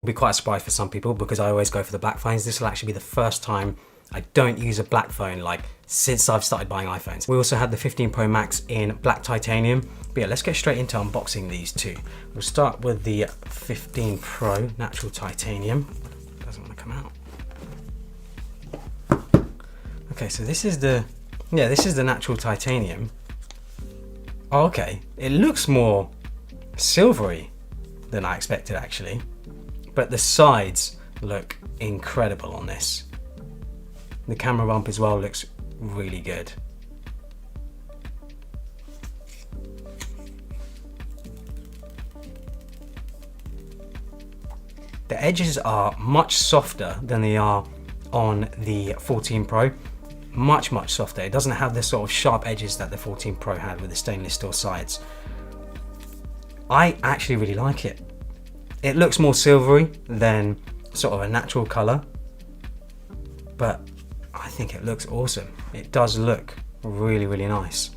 Be quite a surprise for some people because I always go for the black phones. This will actually be the first time I don't use a black phone like since I've started buying iPhones. We also had the 15 Pro Max in black titanium. But yeah, let's get straight into unboxing these two. We'll start with the 15 Pro natural titanium. Doesn't want to come out. Okay, so this is the natural titanium. Oh, okay, it looks more silvery than I expected actually. But the sides look incredible on this. The camera bump as well looks really good. The edges are much softer than they are on the 14 Pro. Much softer. It doesn't have the sort of sharp edges that the 14 Pro had with the stainless steel sides. I actually really like it. It looks more silvery than sort of a natural color, but I think it looks awesome. It does look really nice.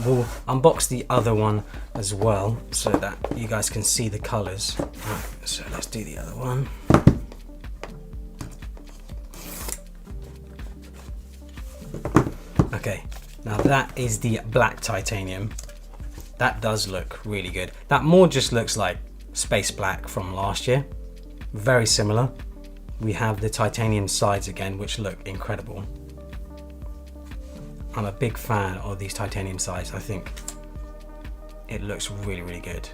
We'll unbox the other one as well so that you guys can see the colors. Right, so let's do the other one. Okay, now that is the black titanium. That does look really good. That more just looks like space black from last year. Very similar. We have the titanium sides again, which look incredible. I'm a big fan of these titanium sides. I think it looks really good.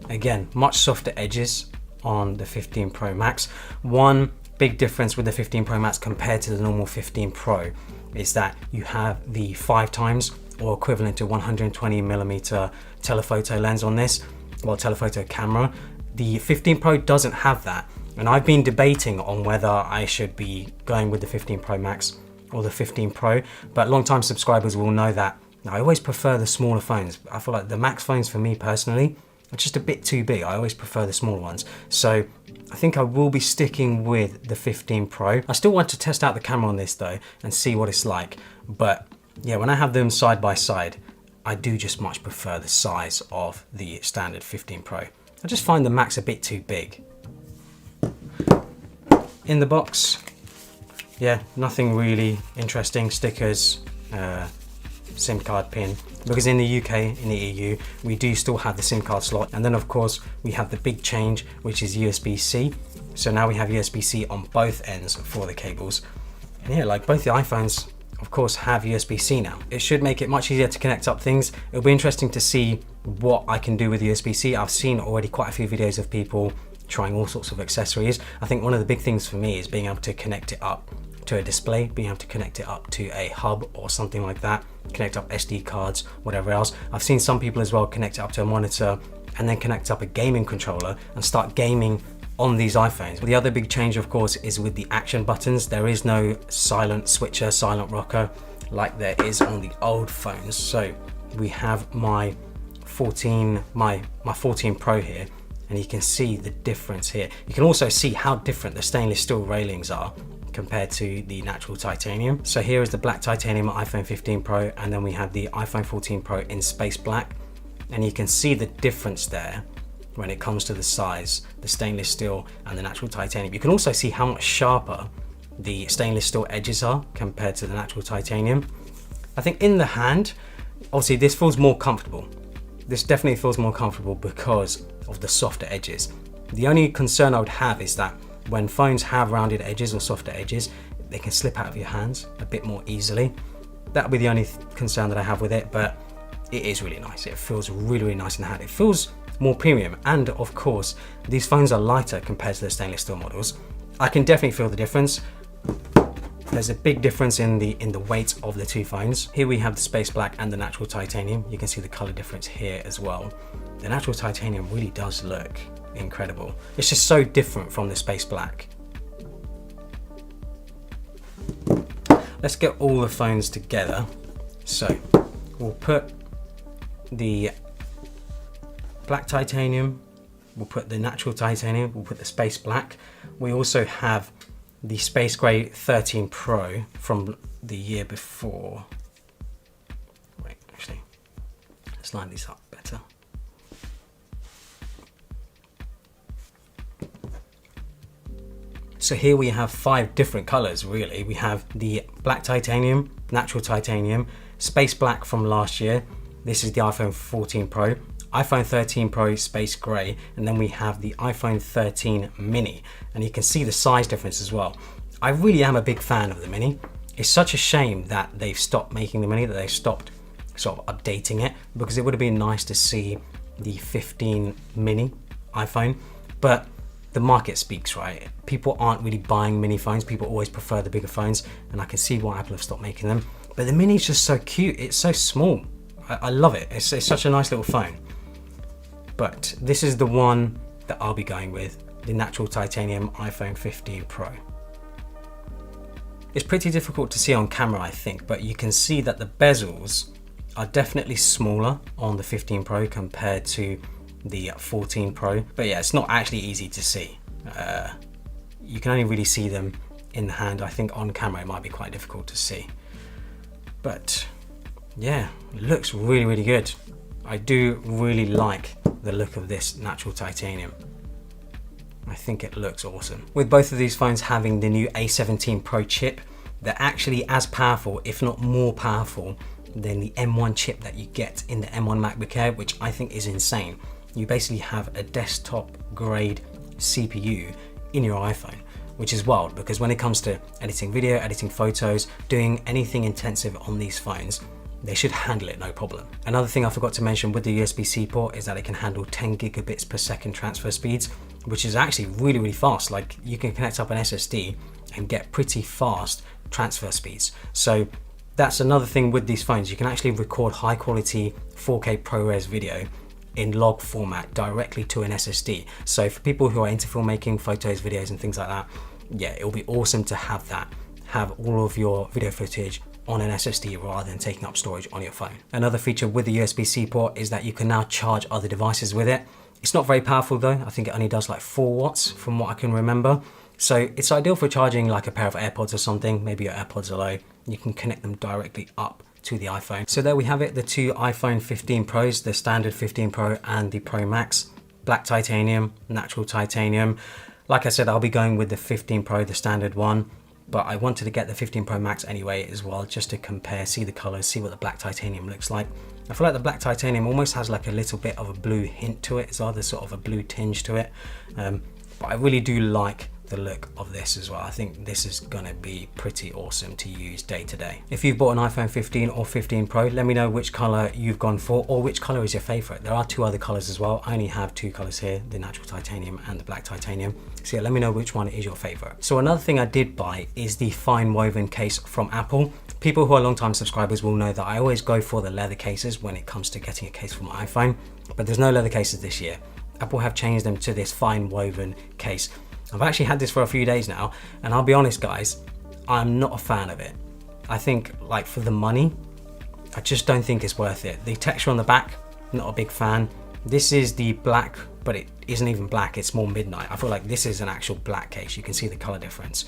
Again, much softer edges on the 15 Pro Max. One big difference with the 15 Pro Max compared to the normal 15 Pro is that you have the 5x or equivalent to 120mm telephoto lens on this, well, telephoto camera. The 15 Pro doesn't have that, and I've been debating on whether I should be going with the 15 Pro Max or the 15 Pro, but long-time subscribers will know that I always prefer the smaller phones. I feel like the Max phones for me personally are just a bit too big. I always prefer the smaller ones. So I think I will be sticking with the 15 Pro. I still want to test out the camera on this though and see what it's like. But yeah, when I have them side by side, I do just much prefer the size of the standard 15 Pro. I just find the Max a bit too big. In the box, yeah, nothing really interesting. Stickers, SIM card pin, because in the UK, in the EU, we do still have the SIM card slot. And then of course, we have the big change, which is USB-C. So now we have USB-C on both ends for the cables. And yeah, like both the iPhones, of course, have USB-C now. It should make it much easier to connect up things. It'll be interesting to see what I can do with USB-C. I've seen already quite a few videos of people trying all sorts of accessories. I think one of the big things for me is being able to connect it up to a display, being able to connect it up to a hub or something like that, connect up SD cards, whatever else. I've seen some people as well connect it up to a monitor and then connect up a gaming controller and start gaming on these iPhones. The other big change, of course, is with the action buttons. There is no silent switcher, silent rocker like there is on the old phones. So we have my 14 Pro here, and you can see the difference here. You can also see how different the stainless steel railings are compared to the natural titanium. So here is the black titanium iPhone 15 Pro, and then we have the iPhone 14 Pro in space black, and you can see the difference there when it comes to the size, the stainless steel and the natural titanium. You can also see how much sharper the stainless steel edges are compared to the natural titanium. I think in the hand, obviously this feels more comfortable. This definitely feels more comfortable because of the softer edges. The only concern I would have is that when phones have rounded edges or softer edges, they can slip out of your hands a bit more easily. That'll be the only concern that I have with it, but it is really nice. It feels really nice in the hand. It feels more premium, and of course, these phones are lighter compared to the stainless steel models. I can definitely feel the difference. There's a big difference in the weight of the two phones. Here we have the space black and the natural titanium. You can see the color difference here as well. The natural titanium really does look incredible. It's just so different from the space black. Let's get all the phones together. So we'll put the black titanium, we'll put the natural titanium, we'll put the space black. We also have the space gray 13 Pro from the year before. Wait, actually, let's line these up better. So here we have 5 different colors really. We have the black titanium, natural titanium, space black from last year. This is the iPhone 14 Pro, iPhone 13 Pro space gray, and then we have the iPhone 13 mini. And you can see the size difference as well. I really am a big fan of the mini. It's such a shame that they've stopped making the mini, that they've stopped sort of updating it, because it would have been nice to see the 15 mini iPhone, but the market speaks, right? People aren't really buying mini phones. People always prefer the bigger phones, and I can see why Apple have stopped making them. But the mini is just so cute. It's so small. I love it. It's such a nice little phone. But this is the one that I'll be going with, the natural titanium iPhone 15 Pro. It's pretty difficult to see on camera, I think, but you can see that the bezels are definitely smaller on the 15 Pro compared to the 14 Pro. But yeah, it's not actually easy to see. You can only really see them in the hand. I think on camera it might be quite difficult to see. But yeah, it looks really, really good. I do really like the look of this natural titanium. I think it looks awesome. With both of these phones having the new A17 Pro chip, they're actually as powerful, if not more powerful, than the M1 chip that you get in the M1 MacBook Air, which I think is insane. You basically have a desktop grade CPU in your iPhone, which is wild, because when it comes to editing video, editing photos, doing anything intensive on these phones, they should handle it no problem. Another thing I forgot to mention with the USB-C port is that it can handle 10 gigabits per second transfer speeds, which is actually really, really fast. Like, you can connect up an SSD and get pretty fast transfer speeds. So that's another thing with these phones. You can actually record high quality 4K ProRes video in log format directly to an SSD. So for people who are into filmmaking, photos, videos and things like that, yeah, it'll be awesome to have that. Have all of your video footage on an SSD rather than taking up storage on your phone. Another feature with the USB-C port is that you can now charge other devices with it. It's not very powerful though. I think it only does like 4 watts from what I can remember. So it's ideal for charging like a pair of AirPods or something. Maybe your AirPods are low. You can connect them directly up to the iPhone. So there we have it, the 2 iPhone 15 Pros, the standard 15 Pro and the Pro Max. Black titanium, natural titanium. Like I said, I'll be going with the 15 Pro, the standard one, but I wanted to get the 15 Pro Max anyway as well, just to compare, see the colors, see what the black titanium looks like. I feel like the black titanium almost has like a little bit of a blue hint to it. It's either sort of a blue tinge to it. But I really do like the look of this as well. I think this is gonna be pretty awesome to use day to day. If you've bought an iPhone 15 or 15 Pro, let me know which color you've gone for or which color is your favorite. There are 2 other colors as well. I only have 2 colors here, the natural titanium and the black titanium. So yeah, let me know which one is your favorite. So another thing I did buy is the fine woven case from Apple. People who are long-time subscribers will know that I always go for the leather cases when it comes to getting a case for my iPhone, but there's no leather cases this year. Apple have changed them to this fine woven case. I've actually had this for a few days now, and I'll be honest guys, I'm not a fan of it. I think like for the money, I just don't think it's worth it. The texture on the back, not a big fan. This is the black, but it isn't even black, it's more midnight. I feel like this is an actual black case. You can see the color difference.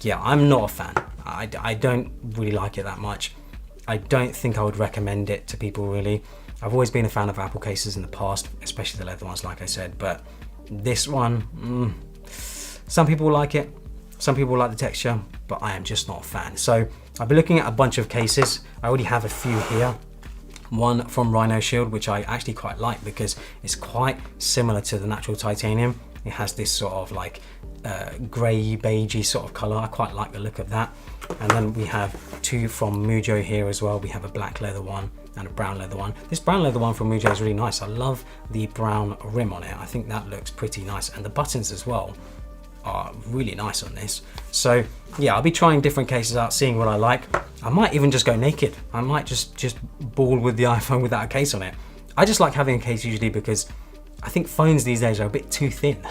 Yeah, I'm not a fan. I don't really like it that much. I don't think I would recommend it to people really. I've always been a fan of Apple cases in the past, especially the leather ones like I said, but this one, some people like it, some people like the texture, but I am just not a fan. So I'll be looking at a bunch of cases. I already have a few here. One from Rhino Shield, which I actually quite like because it's quite similar to the natural titanium. It has this sort of like grey beigey sort of color. I quite like the look of that. And then we have 2 from Mujo here as well. We have a black leather one and a brown leather one. This brown leather one from Mujo is really nice. I love the brown rim on it. I think that looks pretty nice. And the buttons as well are really nice on this. So yeah, I'll be trying different cases out, seeing what I like. I might even just go naked. I might just ball with the iPhone without a case on it. I just like having a case usually because I think phones these days are a bit too thin.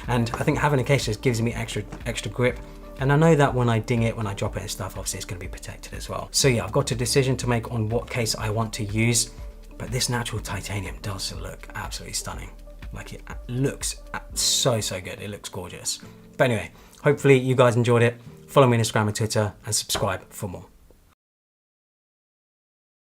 And I think having a case just gives me extra grip. And I know that when I ding it, when I drop it and stuff, obviously it's going to be protected as well. So yeah, I've got a decision to make on what case I want to use, but this natural titanium does look absolutely stunning. Like it looks so good. It looks gorgeous. But anyway, hopefully you guys enjoyed it. follow me on Instagram and Twitter, and subscribe for more.